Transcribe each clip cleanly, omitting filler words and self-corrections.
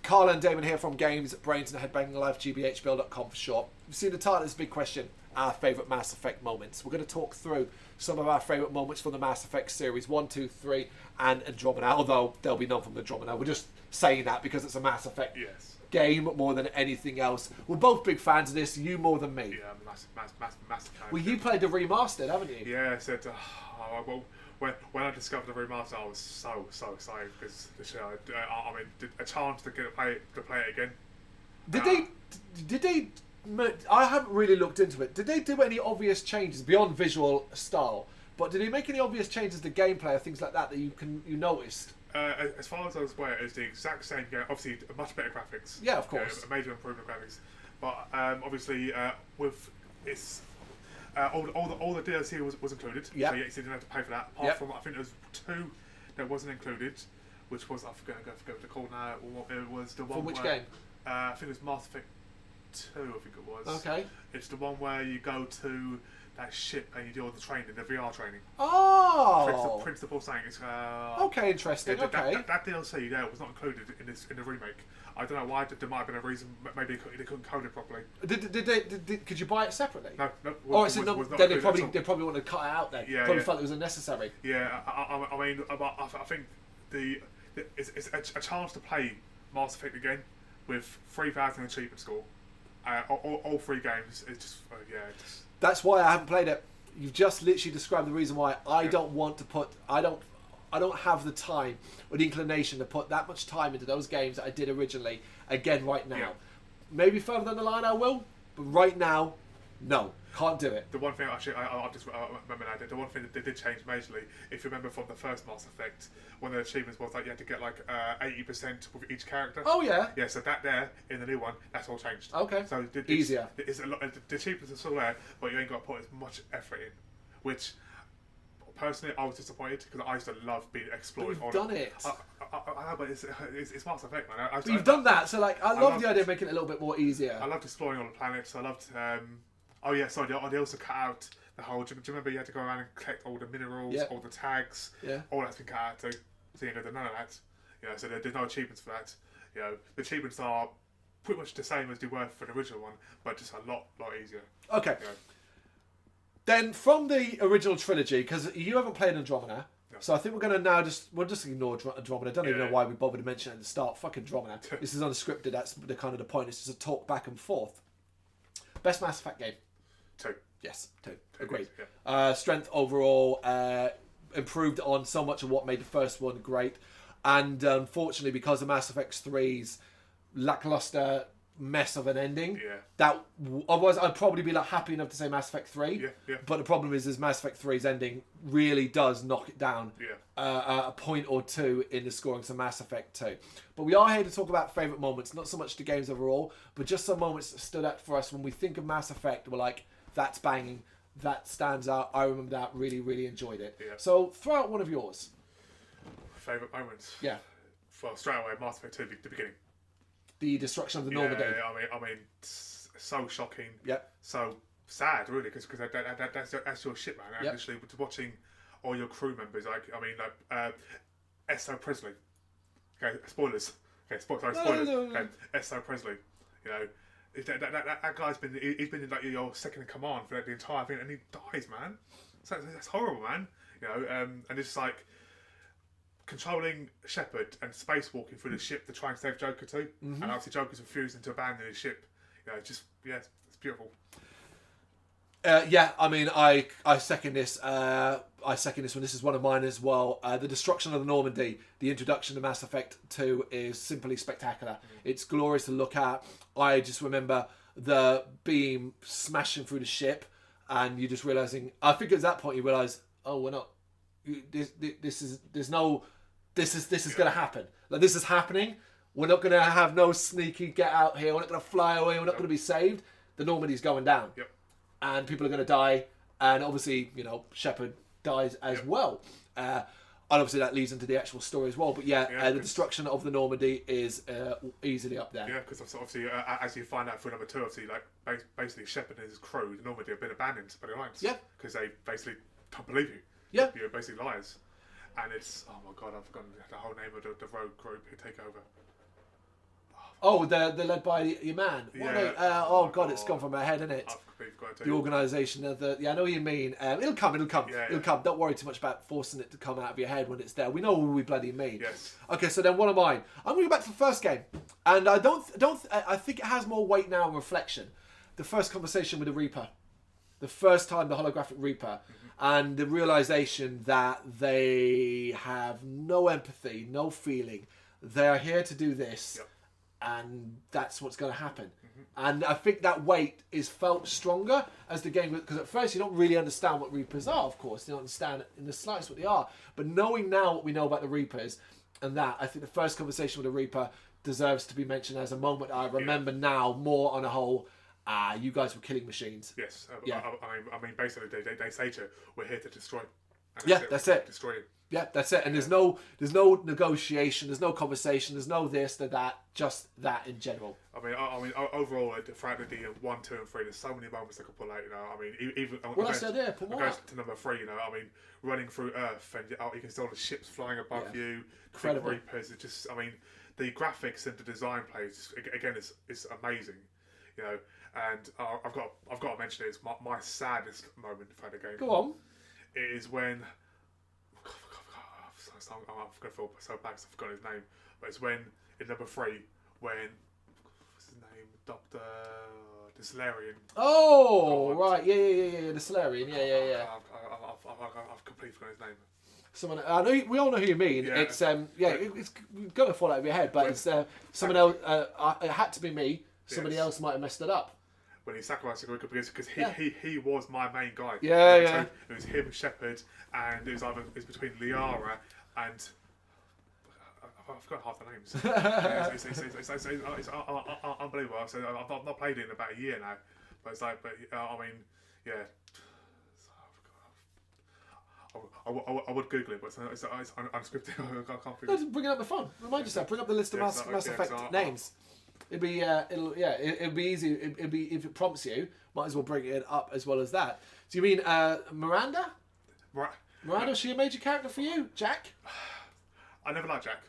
Carl and Damon here from Brrraaains A Head-Banging Life, gbhblofficial.com for short. You've seen the title, it's a big question. Our favourite Mass Effect moments. We're going to talk through some of our favourite moments from the Mass Effect series 1, 2, 3 and Andromeda, although there'll be none from Andromeda. We're just saying that because it's a Mass Effect game more than anything else. We're both big fans of this, you more than me. Yeah, massive fan. Well, you played the remastered, haven't you? Yeah, I said, well, when I discovered the remaster, I was so excited because I mean, a chance to play it again. Did they? I haven't really looked into it. Did they do any obvious changes beyond visual style? But did they make any obvious changes to gameplay or things like that that you noticed? As far as I was aware, it's the exact same game. Obviously, much better graphics. Yeah, of course. A major improvement in graphics, but obviously with it's. All the DLC was included. Yeah. So you didn't have to pay for that. Apart from, I think there was 2 that wasn't included, which was, I forget what they're called now. It was the one. From which game? I think it was Mass Effect 2. I think it was. Okay. It's the one where you go to that ship and you do all the training, the VR training. Oh. Principal saying it's. Okay, interesting. Okay. That DLC was not included in the remake. I don't know why. There might have been a reason. Maybe they couldn't code it properly. Could you buy it separately? No. Then they probably wanted to cut it out. Then probably felt it was unnecessary. Yeah, I mean, I think it's a chance to play Mass Effect again with 3,000 achievement score. All 3 games. It's just That's why I haven't played it. You've just literally described the reason why I don't want to put. I don't have the time or the inclination to put that much time into those games that I did originally again right now. Yeah. Maybe further down the line I will, but right now, no, can't do it. The one thing actually I just remember now, the one thing that they did change majorly, if you remember from the first Mass Effect, one of the achievements was like you had to get like 80% with each character. Oh yeah. Yeah, so that there in the new one, that's all changed. Okay. So easier. It's a lot. The achievements are still there, but you ain't got to put as much effort in, which. Personally, I was disappointed because I used to love being explored. You've done it. I know, but it's Mass Effect, man. But you've done that, so like, I love the idea of making it a little bit more easier. I loved exploring all the planets. I loved. Oh yeah, sorry. They also cut out the whole. Do you remember you had to go around and collect all the minerals, all the tags? Yeah. All that's been cut out too. So there's none of that. You know, so there's no achievements for that. You know, the achievements are pretty much the same as they were for the original one, but just a lot easier. Okay. You know. Then from the original trilogy, because you haven't played Andromeda, so I think we're going to we'll just ignore Andromeda. I don't even know why we bothered to mention it at the start. Fuck Andromeda. This is unscripted. That's the kind of the point. It's just a talk back and forth. Best Mass Effect game? 2. Yes, 2. Agreed. Yeah. Strength overall, improved on so much of what made the first one great. And unfortunately, because of Mass Effect 3's lackluster mess of an ending, that otherwise I'd probably be like happy enough to say Mass Effect 3. But the problem is Mass Effect 3's ending really does knock it down a point or 2 in the scoring to Mass Effect 2. But we are here to talk about favourite moments, not so much the games overall, but just some moments that stood out for us when we think of Mass Effect. We're like, that's banging, that stands out. I remember that, really enjoyed it. So throw out one of yours. Favourite moments? Yeah. Well, straight away, Mass Effect 2, the beginning. The destruction of the Normandy. Yeah, I mean, so shocking. Yep. So sad, really, because that's your shit, man. And actually, watching all your crew members, S.O. Presley. Okay, spoilers. Okay, spoilers. Okay, S.O. Presley. You know, that guy's been in like your second in command for the entire thing, and he dies, man. So that's horrible, man. You know, and it's like. Controlling Shepard and spacewalking through the ship to try and save Joker too, and obviously Joker's refusing to abandon his ship. You know, it's beautiful. I mean, I second this. I second this one. This is one of mine as well. The destruction of the Normandy, the introduction to Mass Effect 2 is simply spectacular. It's glorious to look at. I just remember the beam smashing through the ship, and you just realizing. I think at that point you realize, oh, we're not. This is going to happen. Like, this is happening. We're not going to have no sneaky get out here. We're not going to fly away. We're not going to be saved. The Normandy's going down. Yep. And people are going to die. And obviously, you know, Shepard dies as well. And obviously that leads into the actual story as well. But the destruction of the Normandy is easily up there. Yeah, because obviously, as you find out through number 2, obviously, like basically Shepard and his crew, the Normandy, have been abandoned by the Alliance. Yeah. Because they basically don't believe you. Yeah. You're basically liars. And it's, oh my god, I've forgotten the whole name of the rogue group who take over. Oh, Oh, they're led by your man. What Yeah. oh God, it's gone from my head, isn't it? I've completely forgot to The organisation of the... Yeah, I know what you mean. It'll come. Yeah, It'll come. Don't worry too much about forcing it to come out of your head when it's there. We know what we bloody mean. Yes. Okay, so then what am I? I'm going to go back to the first game. And I I think it has more weight now in reflection. The first conversation with the Reaper. The first time the holographic Reaper. And the realisation that they have no empathy, no feeling. They're here to do this. Yep. And that's what's going to happen. And I think that weight is felt stronger as the game, because at first you don't really understand what Reapers are, of course. You don't understand in the slightest what they are. But knowing now what we know about the Reapers and that, I think the first conversation with the Reaper deserves to be mentioned as a moment I remember now more on a whole. You guys were killing machines. Yes. Yeah. I mean, basically, they say to you, we're here to destroy. And Yeah, that's it. Destroy it. Yeah, that's it. And there's no negotiation, there's no conversation, there's no this, that, just that in general. I mean, overall, throughout the 1, 2, and 3, there's so many moments I could pull out. You know, I mean, even Well, that's the idea. Put more goes up. to number 3. You know, I mean, running through Earth and you can see all the ships flying above you. Incredible. Big Reapers. It just, I mean, the graphics and the design plays again is amazing. You know, and I've got to mention it. It's my saddest moment throughout the game. Go on. It is when. I'm going to feel so bad because I forgot his name. But it's when, in number 3, when, what's his name? Dr. the Solarian. Oh, right. Yeah. The Solarian. Yeah. I've completely forgotten his name. Someone, I know we all know who you mean. Yeah. It's it's gonna fall out of your head, but it's someone else. It had to be me. Somebody else might have messed it up. When he sacrificed the because he was my main guy. Yeah. It was him, Shepard, and it was between Liara and I've forgotten half the names. It's unbelievable. So I've not played it in about a year now, but it's like, I mean, yeah. I would Google it, but it's unscripted. I can't figure it. Bring it up the phone. Remind yourself. Bring up the list of Mass Effect names. It'd be it'd be easy. It'd be, if it prompts you, might as well bring it up as well as that. Do you mean Miranda? Right. Miranda, is she a major character for you, Jack? I never liked Jack.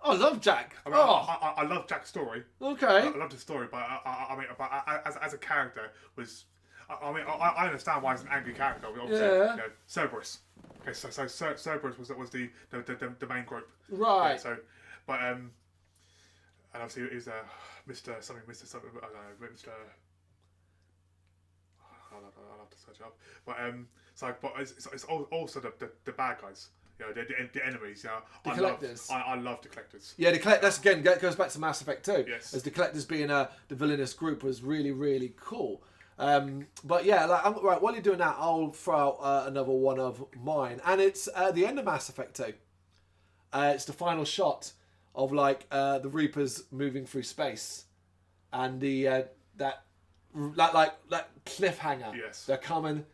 Oh, I love Jack. I mean, I love Jack's story. Okay. I love the story, but as a character was. I understand why he's an angry character. Obviously, Yeah. You know, Cerberus. Okay, so Cerberus was the main group. Right. Yeah, so, but and obviously it was Mr. something. I don't know, Mr. I'll have to search it up. But it's also the bad guys. You know, the enemies. You know, The collectors. I love the collectors. Yeah, that's again goes back to Mass Effect 2. Yes. As the collectors being the villainous group was really cool. But yeah, right. While you're doing that, I'll throw out another one of mine, and it's the end of Mass Effect 2. It's the final shot of the Reapers moving through space, and the that cliffhanger. Yes. They're coming.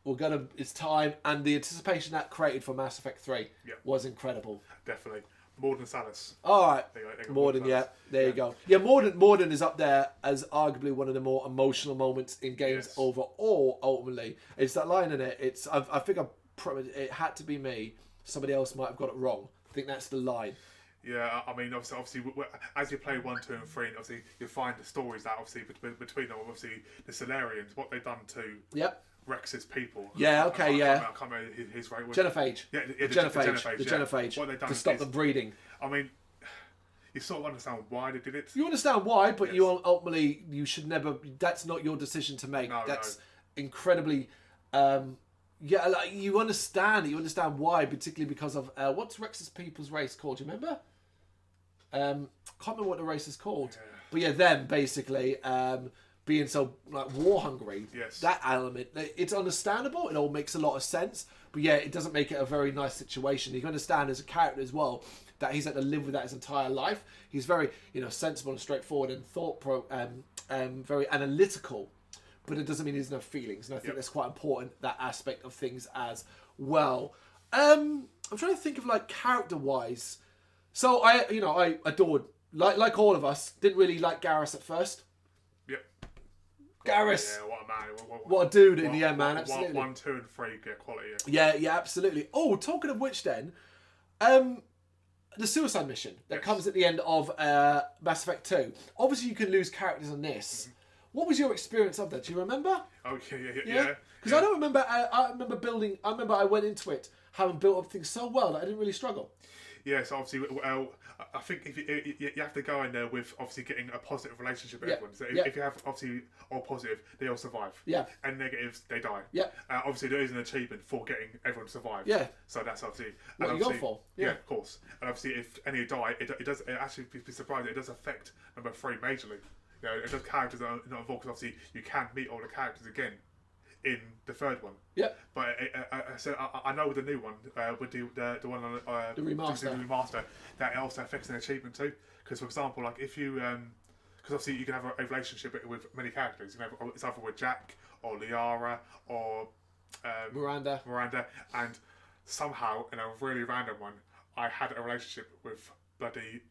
It's time, and the anticipation that created for Mass Effect 3 was incredible. Definitely. Morden Salas. All right, There you go, Morden, yeah, there you go. Yeah, Morden is up there as arguably one of the more emotional moments in games overall. Ultimately, it's that line in it. I think it had to be me. Somebody else might have got it wrong. I think that's the line. Yeah, I mean, obviously, as you play 1, 2, and 3, obviously you find the stories that obviously between them, obviously the Solarians, what they've done to Rex's people. Yeah, okay, I can't remember his right word. Genophage. Yeah, the Genophage. What they've done to stop is, them breeding. I mean, you sort of understand why they did it. You understand why, but you ultimately you should never. That's not your decision to make. No, that's incredibly. You understand it. You understand why, particularly because of what's Rex's people's race called? Do you remember? Can't remember what the race is called. Yeah. But yeah, them basically being so war hungry. Yes. That element, it's understandable. It all makes a lot of sense. But yeah, it doesn't make it a very nice situation. You can understand as a character as well that he's had to live with that his entire life. He's very, sensible and straightforward and very analytical. But it doesn't mean he doesn't have feelings, and I think that's quite important, that aspect of things as well. I'm trying to think of character-wise. So I adored, like all of us, didn't really like Garrus at first. Yep. Garrus. Yeah, what a man. What a dude in the end, man. Absolutely. 1, 2, and 3 get quality. Yeah, absolutely. Oh, talking of which then, the suicide mission that comes at the end of Mass Effect 2. Obviously, you can lose characters in this. What was your experience of that? Do you remember? Okay, yeah. Because I don't remember. I remember building. I remember I went into it having built up things so well that I didn't really struggle. Yeah, so obviously, I think if you have to go in there with obviously getting a positive relationship with everyone. So if you have obviously all positive, they all survive. Yeah. And negatives, they die. Yeah. Obviously, there is an achievement for getting everyone to survive. Yeah. So that's obviously what you go for. Yeah, of course. And obviously, if any die, it does. It actually be surprised. It does affect number 3 majorly. You know, it does characters that are not involved. Because obviously, you can meet all the characters again in the third one. Yeah. But so I know with the new one, with the one on the remaster, that it also affects an achievement too. Because for example, like if you, because obviously you can have a relationship with many characters. You can have, it's either with Jack or Liara or Miranda, and somehow in a really random one, I had a relationship with bloody,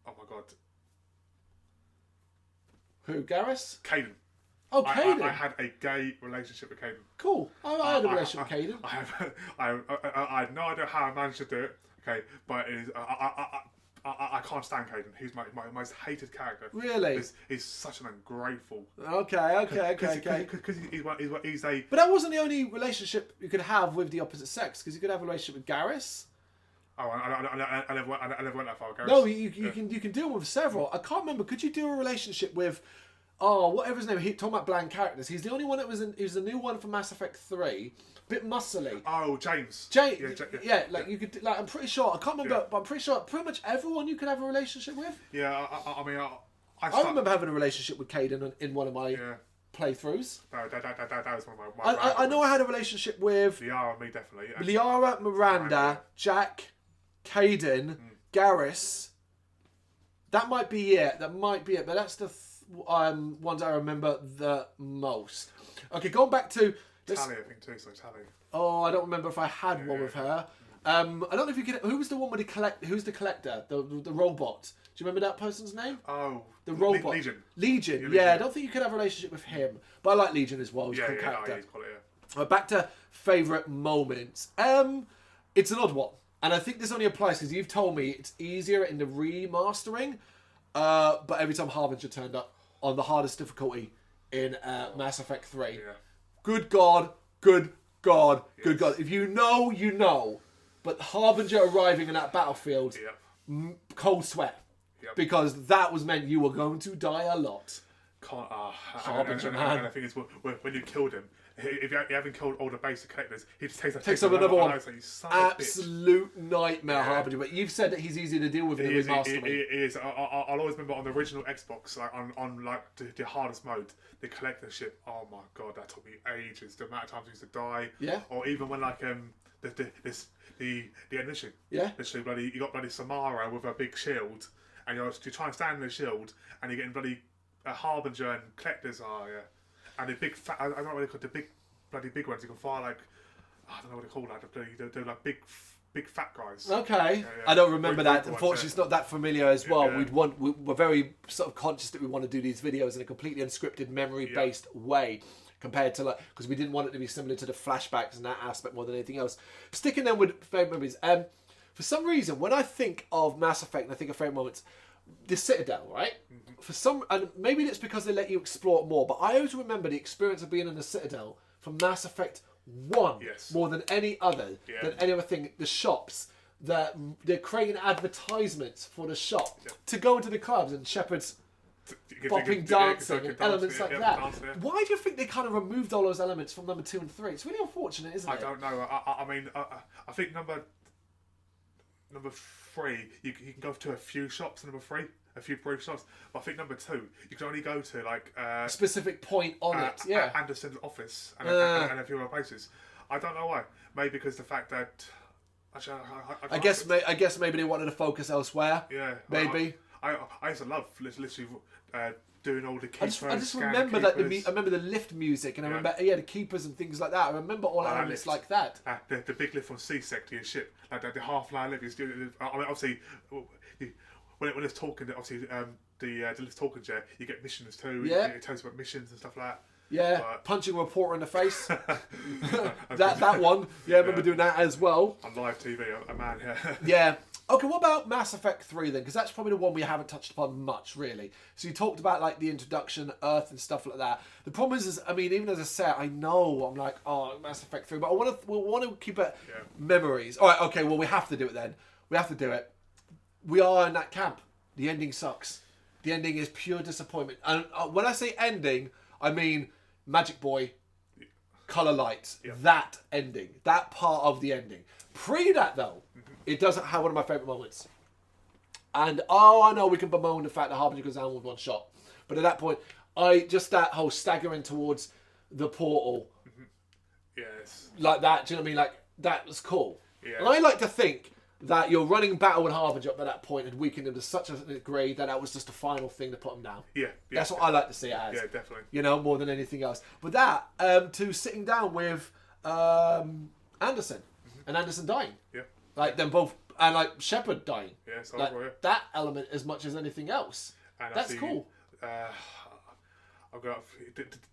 oh my god, who? Garrus? Caden. Oh, Caden. I had a gay relationship with Caden. Cool. I had a relationship with Caden. I had no idea how I managed to do it. Okay, but it is, I can't stand Caden. He's my most hated character. Really? He's such an ungrateful. Okay. Because he's a. But that wasn't the only relationship you could have with the opposite sex. Because you could have a relationship with Garrus. Oh, I never went that far, Garrus. No, you can deal with several. I can't remember. Could you do a relationship with? Oh, whatever his name. Talking about bland characters. He's the only one that was in. He was the new one for Mass Effect 3. Bit muscly. Oh, James. You could. Like, I'm pretty sure. I can't remember, but I'm pretty sure. Pretty much everyone you could have a relationship with. Yeah, I mean, I remember having a relationship with Caden in one of my playthroughs. No, that was one of my. I know I had a relationship with Liara, me definitely. Liara, Miranda, Jack, Caden, Garrus. That might be it. But that's the ones I remember the most. Okay, going back to Tally, I think too. So Tally. Oh, I don't remember if I had one with her. I don't know if you could. Who was the one with who's the collector? The robot. Do you remember that person's name? Oh, the robot. Legion. Yeah, I don't think you could have a relationship with him, but I like Legion as well. He's a cool character. He's quality, Back to favourite moments. It's an odd one, and I think this only applies because you've told me it's easier in the remastering. But every time Harbinger turned up on the hardest difficulty in Mass Effect 3. Yeah. Good God. If you know, you know. But Harbinger arriving in that battlefield, cold sweat. Yep. Because that was meant you were going to die a lot. Harbinger, man. And the thing is, when you killed him, if you haven't killed all the basic characters, he just takes up another one. So Absolute nightmare, Harbinger. But you've said that he's easy to deal with in the remaster. He is. I'll always remember on the original Xbox, like on like the hardest mode, the collector ship. Oh my god, that took me ages. The amount of times I used to die. Yeah. Or even when like the end mission. Yeah. Literally, you got bloody Samara with a big shield, and you're trying to stand in the shield, and you're getting bloody Harbinger and collectors. And the big fat, I don't know what they call the bloody big ones. You can fire like, I don't know what they call that. They're like big fat guys. Okay, yeah. I don't remember that. Unfortunately, it's not that familiar as well. Yeah. We're very sort of conscious that we want to do these videos in a completely unscripted, memory-based way, compared to because we didn't want it to be similar to the flashbacks and that aspect more than anything else. Sticking them with favourite memories. For some reason, when I think of Mass Effect and I think of favourite moments, the Citadel, right? Mm-hmm. And maybe it's because they let you explore it more, but I always remember the experience of being in the Citadel from Mass Effect 1 more than any other, than any other thing. The shops, they're creating advertisements for the shop to go into the clubs and Shepard's bopping, dancing, and elements like that. Why do you think they kind of removed all those elements from number 2 and 3? It's really unfortunate, isn't it? I don't know. I mean, I think number 3, you can go to a few shops. Number 3, a few brief shops. But I think number 2, you can only go to like a specific point on it. Yeah, Anderson's office and a few other places. I don't know why. Maybe because the fact that actually, I guess maybe they wanted to focus elsewhere. Yeah, maybe. I used to love literally doing all the keepers. I just remember that I remember the lift music, and I remember the keepers and things like that. I remember all elements like that. The big lift from C-Sec to your ship, like the half-an-hour lift. I mean, obviously, when it's talking, obviously the lift talking chair, you get missions too. Yeah, it tells you about missions and stuff like that. Yeah, punching a reporter in the face. that one. Yeah, I remember doing that as well. On live TV, a man. Yeah. Okay, what about Mass Effect 3 then? Because that's probably the one we haven't touched upon much, really. So you talked about like the introduction, Earth and stuff like that. The problem is I mean, even as I say, I know I'm like, oh, Mass Effect 3, but we want to keep it memories. All right, okay, well, we have to do it then. We have to do it. We are in that camp. The ending sucks. The ending is pure disappointment. And when I say ending, I mean Magic Boy, Color Lights, that ending, that part of the ending. Pre that though, it doesn't have one of my favourite moments. And I know we can bemoan the fact that Harbinger goes down with one shot, but at that point, just that whole staggering towards the portal, Yes, like that. Do you know what I mean? Like that was cool. Yeah. And I like to think that your running battle with Harbinger up to that point had weakened him to such a degree that was just the final thing to put him down. Yeah. That's what I like to see it as. Yeah, definitely. You know, more than anything else. But that, to sitting down with Anderson, and Anderson dying. Yeah. Like them both, and like Shepard dying. Yeah, so like, that element as much as anything else. And that's cool. I've got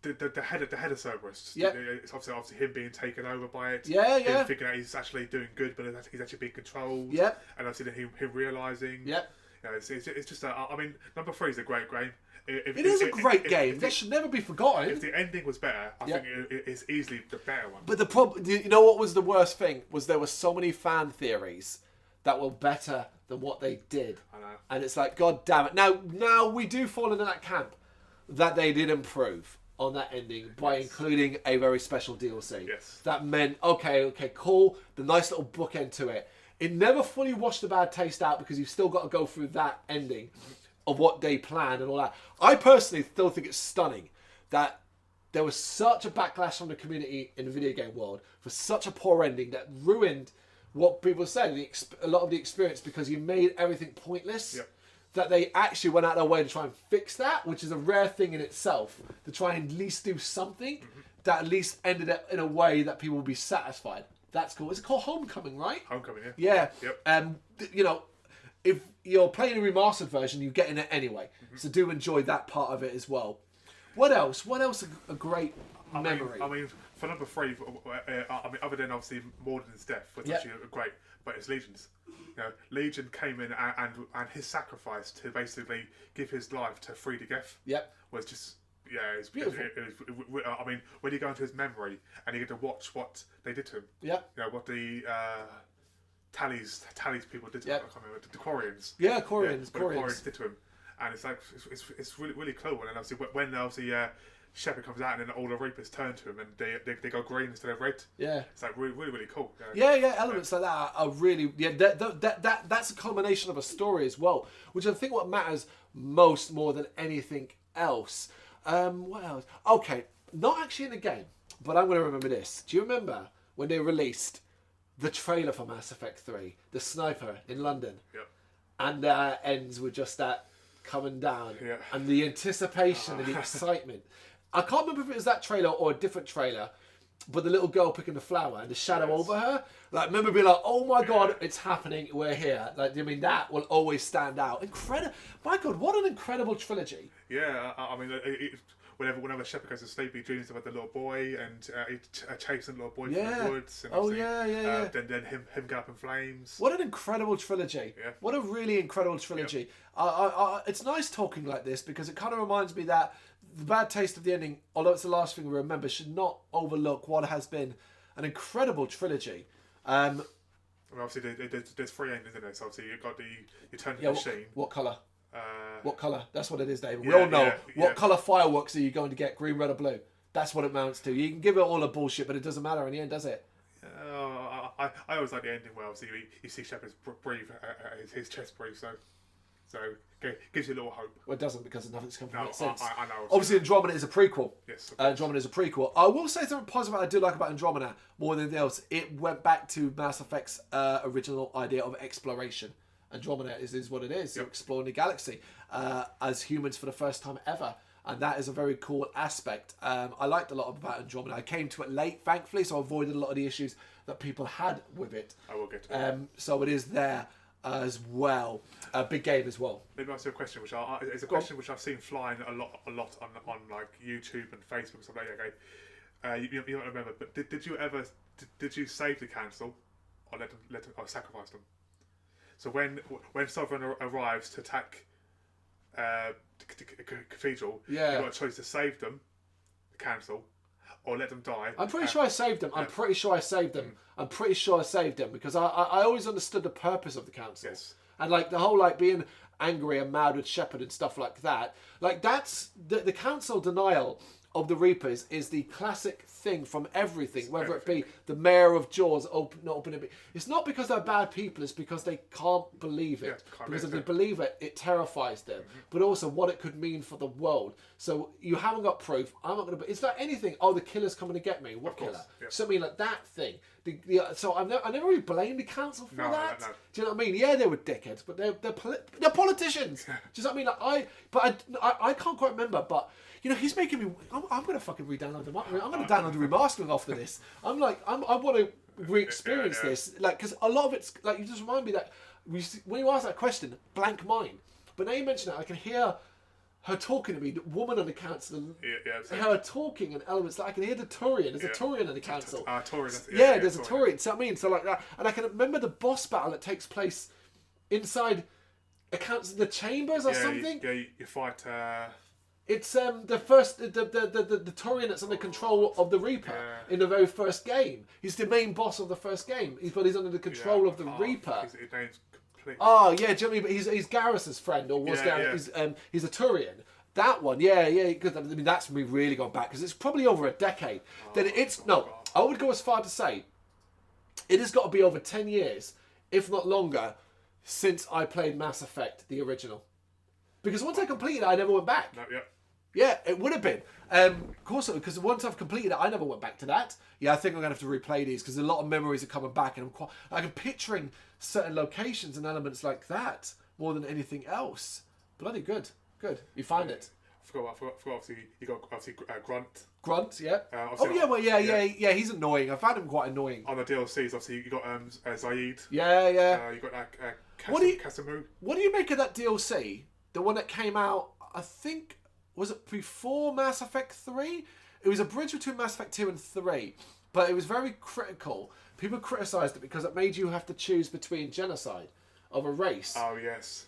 the head of Cerberus. Yeah. It's obviously him being taken over by it. Yeah. Him figuring out he's actually doing good, but he's actually being controlled. Yeah. And obviously him realising. Yeah. You know, it's just I mean, number 3 is a great game. It is a great game. That should never be forgotten. If the ending was better, I think it's easily the better one. But the problem, you know what was the worst thing? Was there were so many fan theories that were better than what they did. I know. And it's like, God damn it. Now we do fall into that camp that they did improve on that ending by including a very special DLC. Yes. That meant, okay, cool. The nice little bookend to it. It never fully washed the bad taste out because you've still got to go through that ending of what they planned and all that. I personally still think it's stunning that there was such a backlash from the community in the video game world for such a poor ending that ruined what people said, a lot of the experience, because you made everything pointless. Yep. That they actually went out of their way to try and fix that, which is a rare thing in itself, to try and at least do something that at least ended up in a way that people will be satisfied. That's cool. Is it called Homecoming, right? Homecoming, yeah. Yeah. Yep. You know, if you're playing a remastered version, you're getting it anyway. So do enjoy that part of it as well. What else? What else? A great memory. I mean, for number 3, I mean, other than obviously Morden's death, which is actually great, but it's Legion's. You know, Legion came in and his sacrifice to basically give his life to free the Geth. Yep. Was just it's beautiful. I mean, when you go into his memory and you get to watch what they did to him. Yep. You know what the Tally's people did to him. I can't remember the Quarians. Yeah, Quarians. What the Quarians did to him, and it's like it's really cool. And obviously when Shepard comes out and then all the Reapers turn to him and they go green instead of red. Yeah. It's like really cool. Yeah, elements like that are really that's a culmination of a story as well, which I think what matters most more than anything else. What else? Okay, not actually in the game, but I'm going to remember this. Do you remember when they released the trailer for Mass Effect 3, the sniper in London? Yep. And ends with just that coming down and the anticipation and the excitement. I can't remember if it was that trailer or a different trailer, but the little girl picking the flower and the shadow over her. Like, remember being like, oh my God, it's happening, we're here. Like, I mean, that will always stand out. Incredible. My God, what an incredible trilogy. Yeah, I mean, whenever Shepard goes to sleep, he dreams about the little boy and chasing the little boy through the woods. And Then him go up in flames. What an incredible trilogy. Yeah. What a really incredible trilogy. It's nice talking like this because it kind of reminds me that the bad taste of the ending, although it's the last thing we remember, should not overlook what has been an incredible trilogy. Well, obviously, there's 3 endings in it. So obviously, you've got you turn the machine. What colour? What colour? That's what it is, David. We Yeah, all know yeah, what colour fireworks are you going to get? Green, red, or blue? That's what it amounts to. You can give it all the bullshit, but it doesn't matter in the end, does it? I always like the ending where obviously you see Shepard's breathe, his chest breathe. So gives you a little hope. Well, it doesn't because nothing's come from it since. I know. Obviously, Andromeda is a prequel. Yes. Andromeda is a prequel. I will say something positive I do like about Andromeda more than anything else. It went back to Mass Effect's original idea of exploration. Andromeda is what it is. You're exploring the galaxy as humans for the first time ever. And that is a very cool aspect. I liked a lot about Andromeda. I came to it late, thankfully, so I avoided a lot of the issues that people had with it. I will get to it. So it is there as well. A big game as well. Maybe I'll ask you a question, which is a question which I've seen flying a lot on like YouTube and Facebook and stuff like that. Okay, you don't remember, but did you ever did you save the council or let them or sacrifice them? So when sovereign arrives to attack the cathedral, Yeah. you've got a choice to save them, the council, or let them die. I'm pretty sure I saved them. I'm pretty sure I saved them. I'm pretty sure I saved them because I always understood the purpose of the council. Yes. And like the whole like being angry and mad with Shepherd and stuff like that. Like that's the council denial of the Reapers is the classic thing from everything, whether it be the mayor of Jaws not opening it. It's not because they're bad people, it's because they can't believe it. Because if they believe it, it terrifies them. But also what it could mean for the world. So you haven't got proof. I'm not going to... It's like anything. Oh, the killer's coming to get me. What killer? Yeah. Something like that thing. So I never really blamed the council for that. No. Do you know what I mean? Yeah, they were dickheads, but they're politicians. Do you know what I mean? Like I can't quite remember, but... You know, he's making me... I'm going to fucking re-download them. I'm going to download the remastering after this. I want to re-experience this. Like, because a lot of it's... Like, you just remind me that... When you ask that question, blank mind. But now you mention it, I can hear her talking to me, the woman on the council. Her talking and elements. Like, I can hear the Turian. There's a Turian on the council. Turian. There's a Turian. So I mean, so like that. And I can remember the boss battle that takes place inside the chambers or something. You fight... It's the first the Turian that's under control of the Reaper in the very first game. He's the main boss of the first game. He's under the control of the Reaper. His name's complete. Oh yeah, do you know what I mean? But he's Garrus's friend, or was Garrus? He's a Turian. That one, yeah. Because I mean, that's me really gone back because it's probably over a decade. I would go as far to say it has got to be over 10 years, if not longer, since I played Mass Effect, the original. Because once I completed it, I never went back. No, Yeah, it would have been. Of course, because once I've completed it, I never went back to that. Yeah, I think I'm going to have to replay these because a lot of memories are coming back, and I'm picturing certain locations and elements like that more than anything else. Bloody good. You find it. I forgot. Obviously, you got Grunt. Grunt, yeah. Yeah. He's annoying. I found him quite annoying. On the DLCs, obviously, you got Zaid. Yeah. You got Casimir. What do you make of that DLC? The one that came out, I think. Was it before Mass Effect 3? It was a bridge between Mass Effect 2 and 3. But it was very critical. People criticised it because it made you have to choose between genocide of a race. Oh, yes.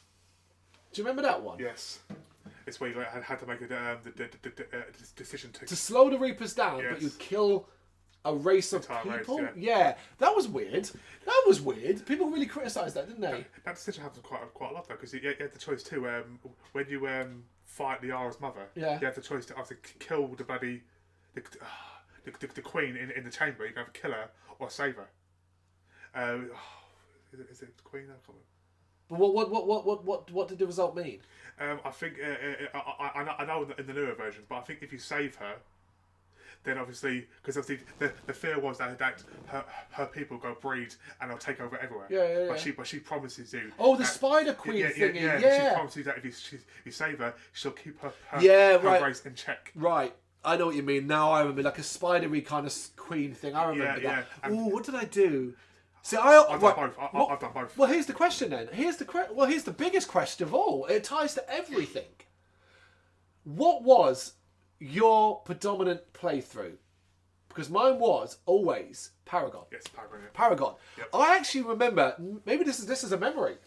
Do you remember that one? Yes. It's where you had to make the decision to slow the Reapers down, but you kill a race of people? Race, yeah. That was weird. People really criticised that, didn't they? That decision happens quite a lot, though, because you had the choice, too, when you... fight the Yara's mother. Yeah. You have the choice to either kill the bloody the queen in the chamber. You can either kill her or save her. Is it the queen? I can't remember. But what did the result mean? I think I know in the newer versions, but I think if you save her, then obviously the fear was that her people go breed and they'll take over everywhere. Yeah. But she promises you. Oh, the Spider Queen thingy. Yeah. She promises you that if you save her, she'll keep her race in check. Right. I know what you mean. Now I remember, like a spidery kind of queen thing. I remember that. Ooh, what did I do? See, I've done both. Well, here's the question then. Here's the biggest question of all. It ties to everything. What was your predominant playthrough? Because mine was always Paragon. Yes, Paragon. Yeah. Paragon. Yep. I actually remember, maybe this is a memory,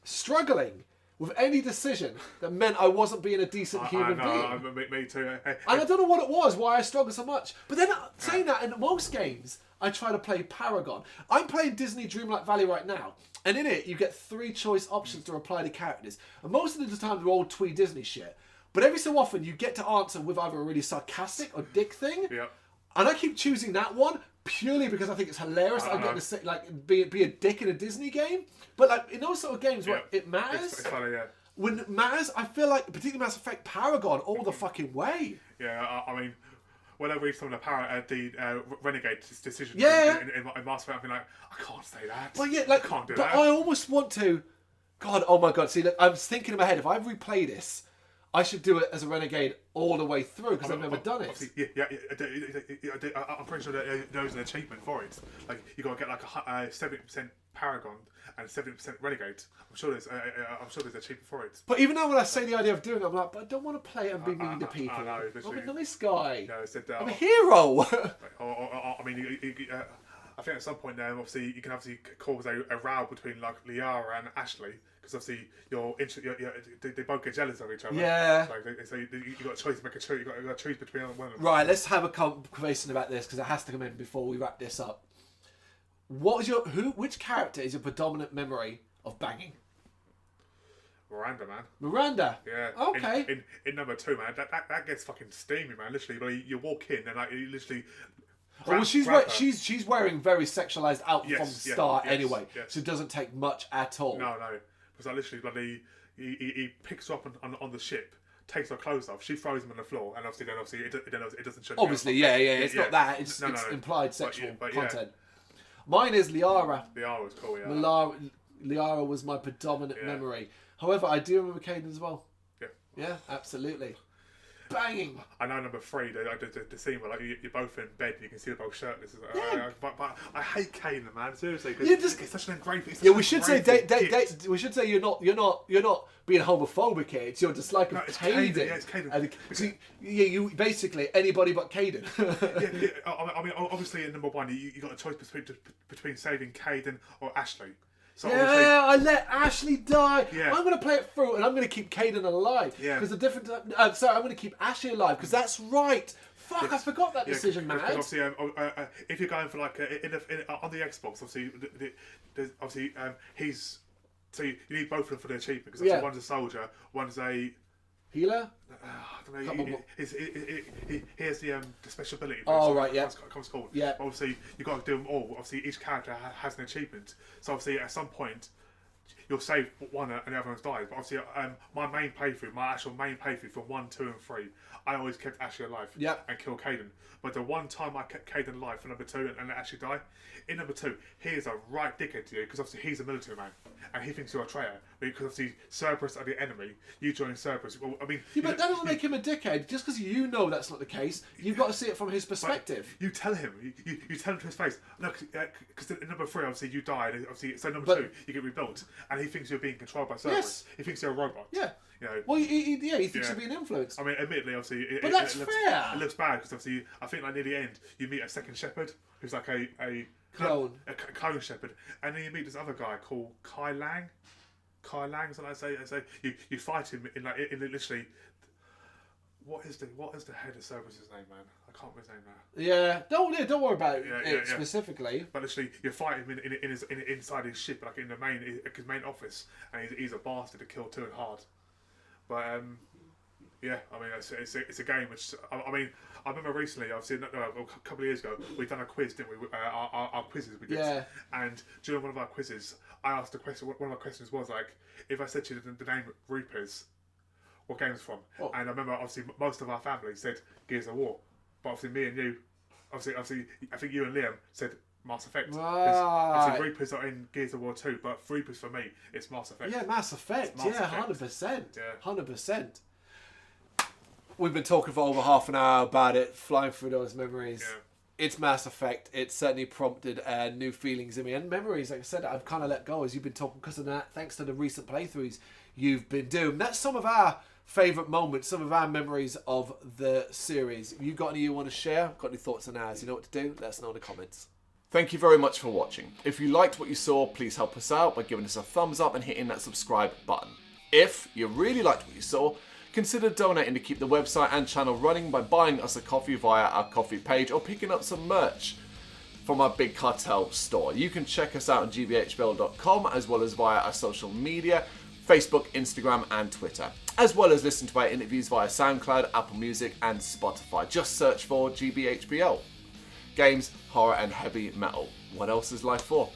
struggling with any decision that meant I wasn't being a decent human being. Me too. And I don't know what it was, why I struggled so much. But then saying that, in most games, I try to play Paragon. I'm playing Disney Dreamlight Valley right now. And in it, you get 3 choice options to reply to characters. And most of the time, they're all twee Disney shit. But every so often, you get to answer with either a really sarcastic or dick thing. Yep. And I keep choosing that one purely because I think it's hilarious. I'm getting to say, like, be a dick in a Disney game. But like in those sort of games where it matters, it's funny, yeah. When it matters, I feel like, particularly Mass Effect Paragon, all the fucking way. Yeah, I mean, when I read some of the Renegade decisions in Mass Effect, I've been like, I can't say that. Well, yeah, like, I can't do but that. I almost want to. God, oh my God! See, look, I was thinking in my head, if I replay this, I should do it as a Renegade all the way through because I've never done it. I'm pretty sure that there's an achievement for it. Like you got to get like a 70% Paragon and 70% Renegade. I'm sure there's an achievement for it. But even now, when I say the idea of doing it, I'm like, but I don't want to play it and be mean to people. I know, I'm a nice guy. No, I'm a hero. I mean, I think at some point there, obviously, you can obviously cause a row between like Liara and Ashley, because obviously they both get jealous of each other. Yeah. So you got a choice to make a choice. You got to choose between one of them. Right, let's have a conversation about this because it has to come in before we wrap this up. Which character is your predominant memory of banging? Miranda, man. Miranda. Yeah. Okay. In number 2, man, that gets fucking steamy, man. Literally, like, you walk in and like you literally. Well, she's wearing very sexualized outfit from the start anyway, so it doesn't take much at all. No, because like literally, like he picks her up on the ship, takes her clothes off, she throws him on the floor, and obviously it doesn't show. Obviously, it's not that. It's implied sexual content. Mine is Liara. Liara was cool. Yeah. Liara was my predominant memory. However, I do remember Caden as well. Yeah, absolutely. Banging. I know number 3, the scene where like you're both in bed and you can see them both shirtless. But I hate Caden, man. Seriously, it's such an ungrateful. Yeah, we should say we should say you're not being homophobic here. It's your dislike of Caden. Yeah, it's Caden. So, you basically anybody but Caden. I mean, obviously in number 1, you got a choice between saving Caden or Ashley. So I let Ashley die. Yeah. I'm going to play it through, and I'm going to keep Caden alive. Yeah. Because I'm going to keep Ashley alive because that's right. Fuck, I forgot that decision, man. Obviously, if you're going for like on the Xbox, obviously, he's so you need both of them for the achievement because one's a soldier, one's a healer. I don't know. He has the special ability. Oh right, yeah. Comes called. Yeah. Obviously, you got to do them all. Obviously, each character has an achievement. So obviously, at some point, you'll save one and the other one's died. But obviously, my actual main playthrough from 1, 2, and 3, I always kept Ashley alive. And killed Caden. But the one time I kept Caden alive for number 2 and let Ashley die, in number 2, he is a right dickhead to you because obviously he's a military man and he thinks you're a traitor because obviously Cerberus are the enemy. You join Cerberus. Well, I mean, but that doesn't make him a dickhead. Just because you know that's not the case, you've got to see it from his perspective. You tell him. You tell him to his face. No, because in number 3, obviously you died. Obviously, so number 2, you get rebuilt, and he thinks you're being controlled by Cerberus. He thinks you're a robot. Yeah. You know, well, he thinks you're being influenced. I mean, admittedly, obviously, that's fair. It looks bad because obviously, I think like near the end, you meet a second shepherd who's like a clone, a clone shepherd, and then you meet this other guy called Kai Lang. Kai Lang, so I say you fight him in literally. What is the head of Cerberus' name, man? I can't remember his name now. Yeah, don't worry about it specifically. But literally, you fight him inside his ship, like in his main office, and he's a bastard to kill to and hard. But yeah, I mean, it's a game which I mean, I remember recently, I've seen a couple of years ago, we'd done a quiz, didn't we? Our quizzes we did. Yeah. And during one of our quizzes, I asked a question. One of my questions was like, if I said to you the name Reapers, what game it's from? Oh. And I remember, obviously, most of our family said Gears of War, but obviously me and you, obviously, I think you and Liam said Mass Effect. Right. Obviously, Reapers are in Gears of War 2, but Reapers for me, it's Mass Effect. Yeah, Mass Effect. 100%. Yeah. 100%. We've been talking for over half an hour about it, flying through those memories. Yeah. It's Mass Effect. It certainly prompted new feelings in me. And memories, like I said, I've kind of let go as you've been talking because of that, thanks to the recent playthroughs you've been doing. That's some of our favourite moments, some of our memories of the series. If you got any you want to share, got any thoughts on ours, you know what to do? Let us know in the comments. Thank you very much for watching. If you liked what you saw, please help us out by giving us a thumbs up and hitting that subscribe button. If you really liked what you saw, consider donating to keep the website and channel running by buying us a coffee via our coffee page or picking up some merch from our Big Cartel store. You can check us out on gbhbl.com as well as via our social media, Facebook, Instagram and Twitter, as well as listen to our interviews via SoundCloud, Apple Music and Spotify. Just search for GBHBL. Games, horror and heavy metal. What else is life for?